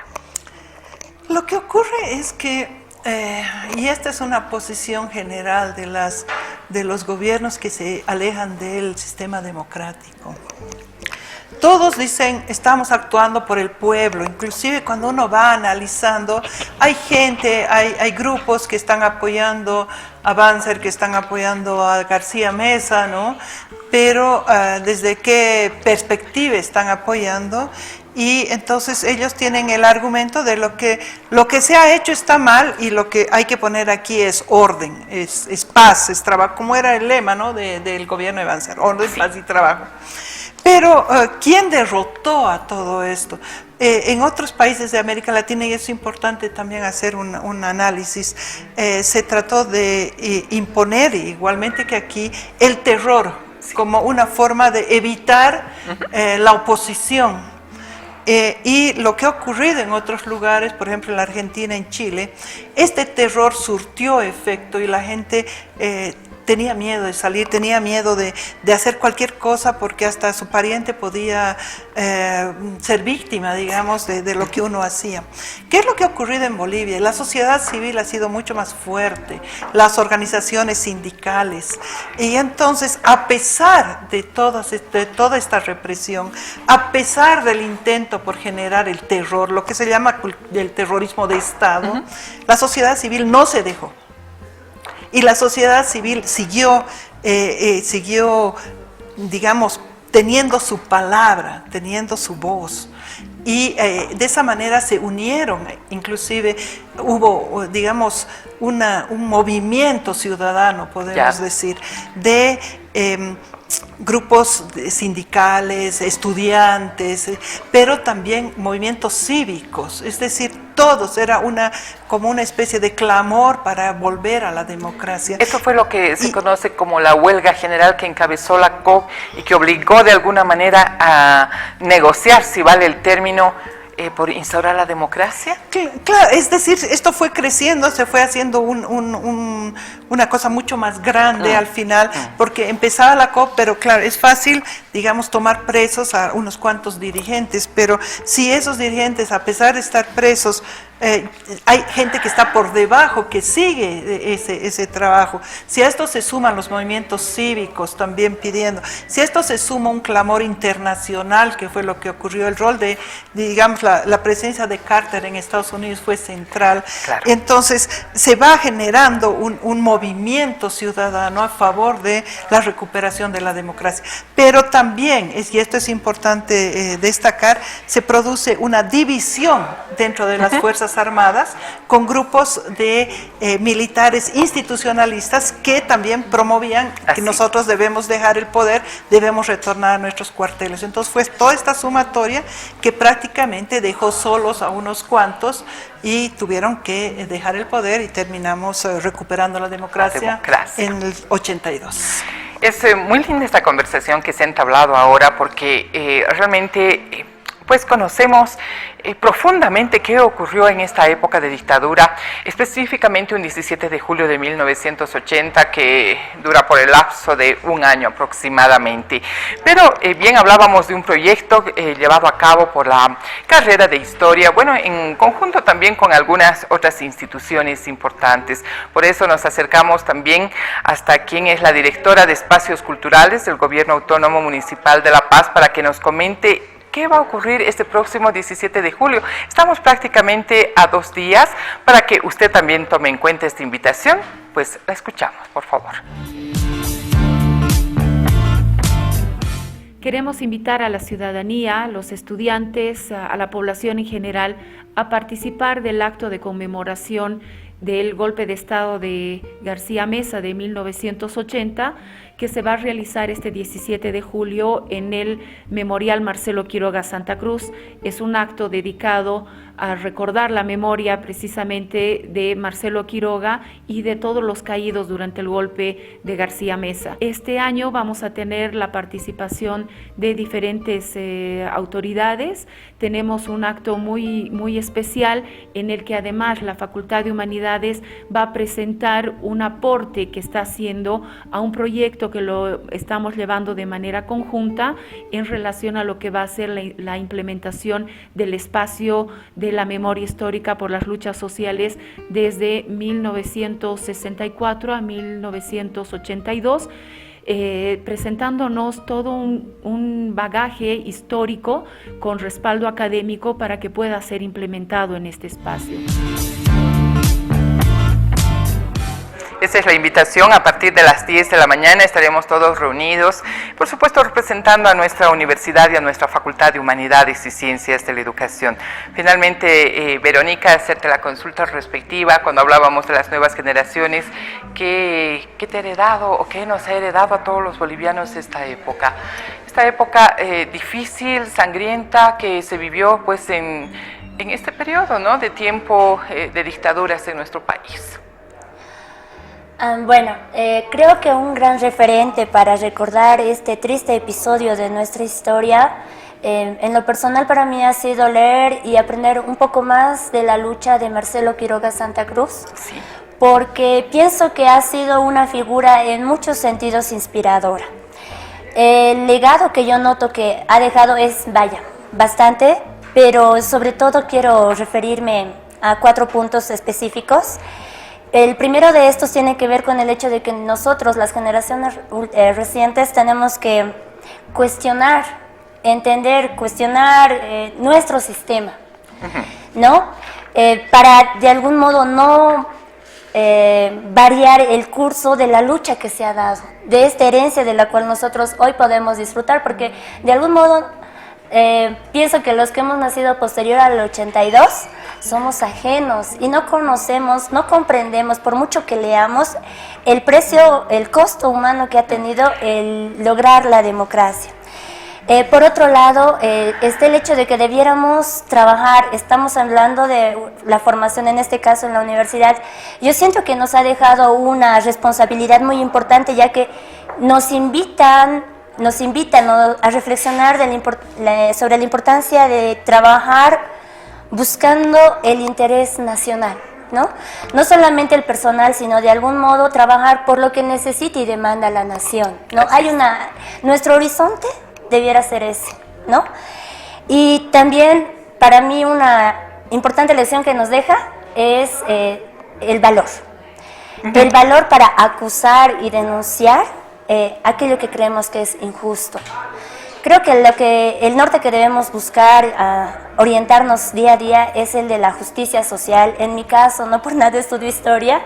Lo que ocurre es que y esta es una posición general de los gobiernos que se alejan del sistema democrático. Todos dicen, estamos actuando por el pueblo, inclusive cuando uno va analizando, hay gente, hay grupos que están apoyando a Banzer, que están apoyando a García Meza, ¿no? Pero desde qué perspectiva están apoyando. Y entonces ellos tienen el argumento de lo que se ha hecho está mal y lo que hay que poner aquí es orden, es paz, es trabajo, como era el lema, ¿no? del gobierno de Banzer, orden, paz y trabajo. Pero ¿quién derrotó a todo esto? En otros países de América Latina, y es importante también hacer un análisis, se trató de imponer, igualmente que aquí, el terror como una forma de evitar la oposición. Y lo que ha ocurrido en otros lugares, por ejemplo en la Argentina, en Chile, este terror surtió efecto y la gente tenía miedo de salir, tenía miedo de hacer cualquier cosa porque hasta su pariente podía ser víctima, digamos, de lo que uno hacía. ¿Qué es lo que ha ocurrido en Bolivia? La sociedad civil ha sido mucho más fuerte, las organizaciones sindicales, y entonces, a pesar de toda esta represión, a pesar del intento por generar el terror, lo que se llama el terrorismo de Estado, la sociedad civil no se dejó. Y la sociedad civil siguió, digamos, teniendo su palabra, teniendo su voz. Y de esa manera se unieron, inclusive hubo, digamos, un movimiento ciudadano, podemos decir, de grupos sindicales, estudiantes, pero también movimientos cívicos, es decir, todos, era como una especie de clamor para volver a la democracia. Eso fue lo que se conoce como la huelga general que encabezó la COP y que obligó de alguna manera a negociar, si vale el término, por instaurar la democracia. Claro, es decir, esto fue creciendo, se fue haciendo una cosa mucho más grande al final, porque empezaba la COP, pero claro, es fácil, digamos, tomar presos a unos cuantos dirigentes, pero si esos dirigentes, a pesar de estar presos, hay gente que está por debajo, que sigue ese trabajo. Si a esto se suman los movimientos cívicos también pidiendo, si a esto se suma un clamor internacional, que fue lo que ocurrió, el rol de digamos, la presencia de Carter en Estados Unidos fue central. Claro. Entonces se va generando un movimiento ciudadano a favor de la recuperación de la democracia. Pero también, y esto es importante destacar, se produce una división dentro de las Fuerzas Armadas con grupos de militares institucionalistas que también promovían que nosotros debemos dejar el poder, debemos retornar a nuestros cuarteles. Entonces fue toda esta sumatoria que prácticamente dejó solos a unos cuantos y tuvieron que dejar el poder y terminamos recuperando la democracia en el 82. Es muy linda esta conversación que se ha entablado ahora porque realmente pues conocemos profundamente qué ocurrió en esta época de dictadura, específicamente un 17 de julio de 1980 que dura por el lapso de un año aproximadamente. Pero bien hablábamos de un proyecto llevado a cabo por la carrera de Historia, bueno, en conjunto también con algunas otras instituciones importantes. Por eso nos acercamos también hasta quien es la directora de Espacios Culturales del Gobierno Autónomo Municipal de La Paz para que nos comente ¿qué va a ocurrir este próximo 17 de julio? Estamos prácticamente a 2 días para que usted también tome en cuenta esta invitación. Pues la escuchamos, por favor. Queremos invitar a la ciudadanía, a los estudiantes, a la población en general, a participar del acto de conmemoración del golpe de Estado de García Meza de 1980, que se va a realizar este 17 de julio en el Memorial Marcelo Quiroga Santa Cruz. Es un acto dedicado a recordar la memoria precisamente de Marcelo Quiroga y de todos los caídos durante el golpe de García Meza. Este año vamos a tener la participación de diferentes autoridades. Tenemos un acto muy especial en el que además la Facultad de Humanidades va a presentar un aporte que está haciendo a un proyecto que lo estamos llevando de manera conjunta en relación a lo que va a ser la implementación del espacio de la memoria histórica por las luchas sociales desde 1964 a 1982, presentándonos todo un bagaje histórico con respaldo académico para que pueda ser implementado en este espacio. Esa es la invitación. A partir de las 10 de la mañana estaremos todos reunidos, por supuesto representando a nuestra universidad y a nuestra Facultad de Humanidades y Ciencias de la Educación. Finalmente, Verónica, hacerte la consulta respectiva cuando hablábamos de las nuevas generaciones. ¿Qué te ha heredado o qué nos ha heredado a todos los bolivianos esta época? Esta época difícil, sangrienta, que se vivió pues en este periodo, ¿no?, de tiempo de dictaduras en nuestro país. Bueno, creo que un gran referente para recordar este triste episodio de nuestra historia, en lo personal para mí ha sido leer y aprender un poco más de la lucha de Marcelo Quiroga Santa Cruz, sí, porque pienso que ha sido una figura en muchos sentidos inspiradora. El legado que yo noto que ha dejado es, bastante, pero sobre todo quiero referirme a 4 puntos específicos. El primero de estos tiene que ver con el hecho de que nosotros, las generaciones recientes, tenemos que cuestionar, entender, cuestionar nuestro sistema, ¿no? Para de algún modo no variar el curso de la lucha que se ha dado, de esta herencia de la cual nosotros hoy podemos disfrutar, porque de algún modo pienso que los que hemos nacido posterior al 82 somos ajenos y no conocemos, no comprendemos, por mucho que leamos, el precio, el costo humano que ha tenido el lograr la democracia. Por otro lado, está el hecho de que debiéramos trabajar, estamos hablando de la formación, en este caso en la universidad. Yo siento que nos ha dejado una responsabilidad muy importante, ya que nos invitan a reflexionar sobre la importancia de trabajar buscando el interés nacional, ¿no? No solamente el personal, sino de algún modo trabajar por lo que necesita y demanda la nación, ¿no? Nuestro horizonte debiera ser ese, ¿no? Y también para mí una importante lección que nos deja es el valor. El valor para acusar y denunciar aquello que creemos que es injusto. Creo que el norte que debemos buscar, orientarnos día a día, es el de la justicia social. En mi caso, no por nada estudio historia,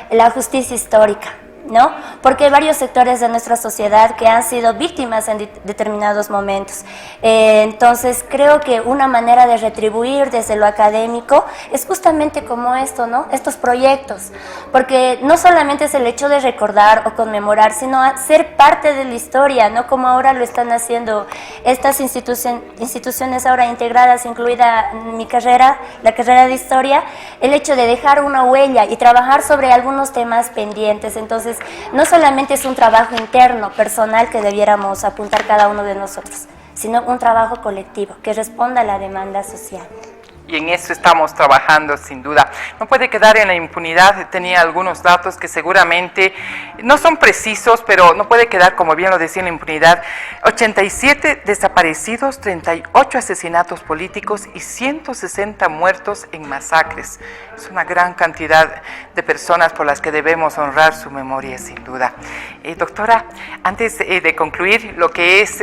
la justicia histórica, ¿no? Porque hay varios sectores de nuestra sociedad que han sido víctimas en determinados momentos. Entonces, creo que una manera de retribuir desde lo académico es justamente como esto, ¿no? Estos proyectos. Porque no solamente es el hecho de recordar o conmemorar, sino ser parte de la historia, ¿no? Como ahora lo están haciendo estas instituciones ahora integradas, incluida mi carrera, la carrera de historia, el hecho de dejar una huella y trabajar sobre algunos temas pendientes. Entonces, no solamente es un trabajo interno, personal, que debiéramos apuntar cada uno de nosotros, sino un trabajo colectivo que responda a la demanda social. Y en eso estamos trabajando sin duda. No puede quedar en la impunidad. Tenía algunos datos que seguramente no son precisos, pero no puede quedar, como bien lo decía, en la impunidad. 87 desaparecidos, 38 asesinatos políticos y 160 muertos en masacres. Es una gran cantidad de personas por las que debemos honrar su memoria, sin duda. Doctora, antes de concluir lo que es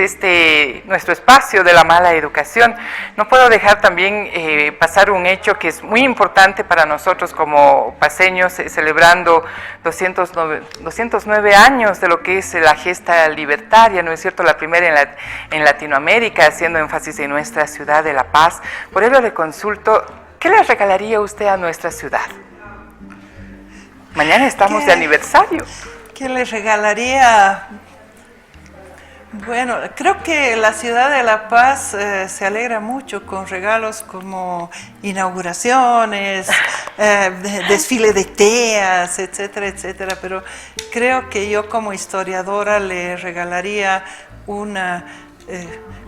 nuestro espacio de la mala educación, no puedo dejar también pasar un hecho que es muy importante para nosotros como paseños, celebrando 209 años de lo que es la gesta libertaria, ¿no es cierto?, la primera en Latinoamérica, haciendo énfasis en nuestra ciudad de La Paz. Por ello le consulto, ¿qué le regalaría usted a nuestra ciudad? Mañana estamos de aniversario. ¿Qué le regalaría? Bueno, creo que la ciudad de La Paz se alegra mucho con regalos como inauguraciones, desfile de teas, etcétera, etcétera, pero creo que yo como historiadora le regalaría una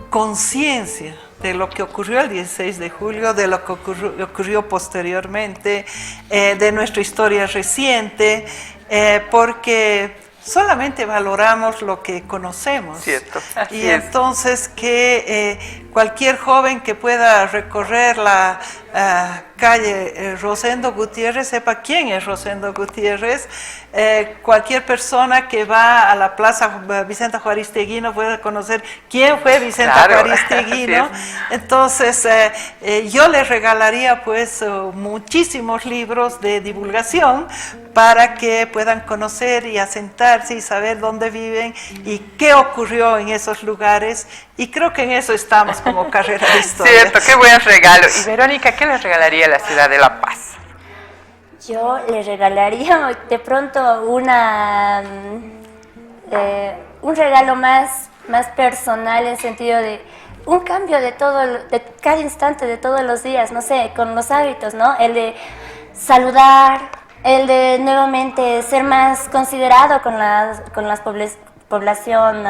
conciencia de lo que ocurrió el 16 de julio, de lo que ocurrió posteriormente, de nuestra historia reciente, porque solamente valoramos lo que conocemos. Cierto, así y entonces que cualquier joven que pueda recorrer la calle Rosendo Gutiérrez sepa quién es Rosendo Gutiérrez. Cualquier persona que va a la Plaza Vicente Juaristeguino puede conocer quién fue Vicente Juaristeguino. Entonces yo le regalaría pues muchísimos libros de divulgación para que puedan conocer y asentarse y saber dónde viven y qué ocurrió en esos lugares, y creo que en eso estamos como carrera de historia. Cierto, qué buen regalo. Y Verónica, ¿qué le regalaría a la ciudad de La Paz? Yo le regalaría de pronto un regalo más personal, en sentido de un cambio de cada instante, de todos los días, no sé, con los hábitos, ¿no? El de saludar, el de nuevamente ser más considerado con la población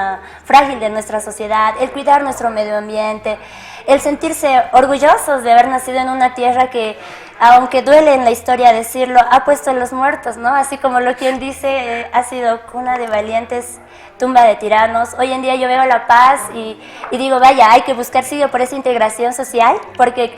frágil de nuestra sociedad, el cuidar nuestro medio ambiente, el sentirse orgullosos de haber nacido en una tierra que, aunque duele en la historia decirlo, ha puesto a los muertos, ¿no? Así como lo que él dice, ha sido cuna de valientes, tumba de tiranos. Hoy en día yo veo La Paz y digo, vaya, hay que buscar sigue por esa integración social, porque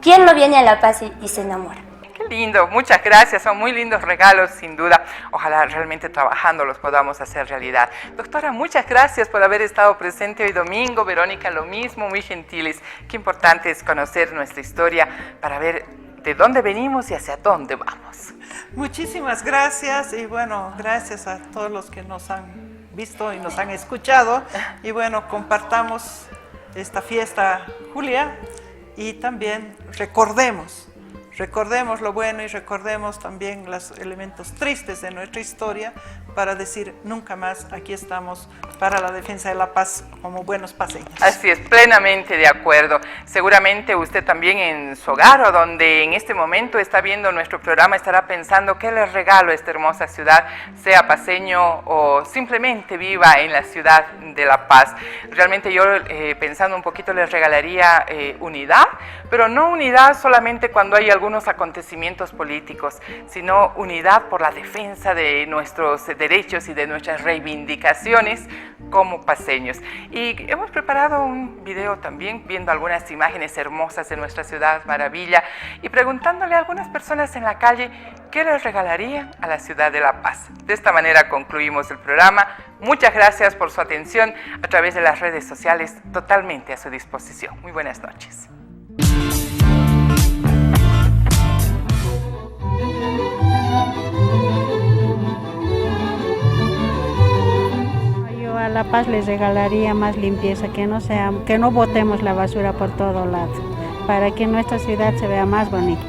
¿quién no viene a La Paz y se enamora? Qué lindo, muchas gracias, son muy lindos regalos, sin duda. Ojalá realmente trabajando los podamos hacer realidad. Doctora, muchas gracias por haber estado presente hoy domingo. Verónica, lo mismo, muy gentiles. Qué importante es conocer nuestra historia para ver de dónde venimos y hacia dónde vamos. Muchísimas gracias, y bueno, gracias a todos los que nos han visto y nos han escuchado, y bueno, compartamos esta fiesta, Julia, y también recordemos lo bueno y recordemos también los elementos tristes de nuestra historia para decir nunca más, aquí estamos para la defensa de la paz como buenos paseños. Así es, plenamente de acuerdo. Seguramente usted también en su hogar o donde en este momento está viendo nuestro programa estará pensando qué le regalo a esta hermosa ciudad, sea paseño o simplemente viva en la ciudad de La Paz. Realmente yo pensando un poquito les regalaría unidad, pero no unidad solamente cuando hay algunos acontecimientos políticos, sino unidad por la defensa de nuestros derechos y de nuestras reivindicaciones como paseños. Y hemos preparado un video también viendo algunas imágenes hermosas de nuestra ciudad maravilla y preguntándole a algunas personas en la calle qué les regalarían a la ciudad de La Paz. De esta manera concluimos el programa. Muchas gracias por su atención a través de las redes sociales, totalmente a su disposición. Muy buenas noches. A La Paz les regalaría más limpieza, que no botemos la basura por todo lado, para que nuestra ciudad se vea más bonita.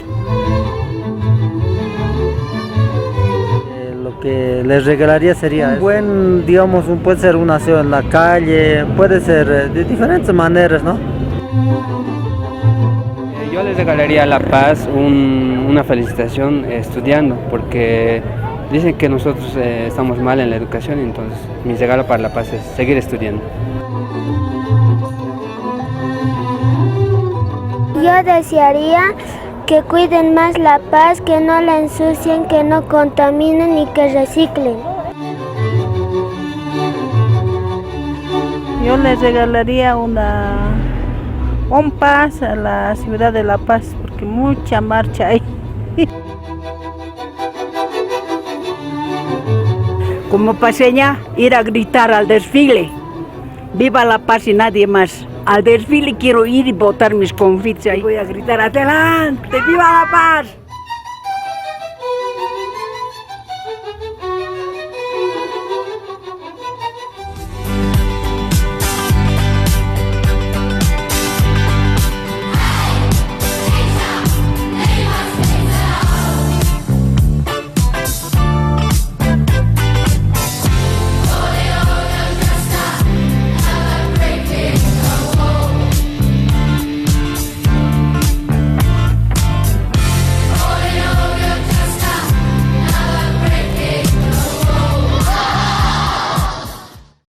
Lo que les regalaría sería un buen, digamos, puede ser un aseo en la calle, puede ser de diferentes maneras, ¿no? Yo les regalaría a La Paz una felicitación estudiando, porque dicen que nosotros estamos mal en la educación, entonces mi regalo para La Paz es seguir estudiando. Yo desearía que cuiden más la paz, que no la ensucien, que no contaminen y que reciclen. Yo les regalaría un paz a la ciudad de La Paz, porque mucha marcha hay. Como paseña, ir a gritar al desfile. Viva La Paz y nadie más. Al desfile quiero ir y botar mis confites ahí. Voy a gritar, adelante, viva La Paz.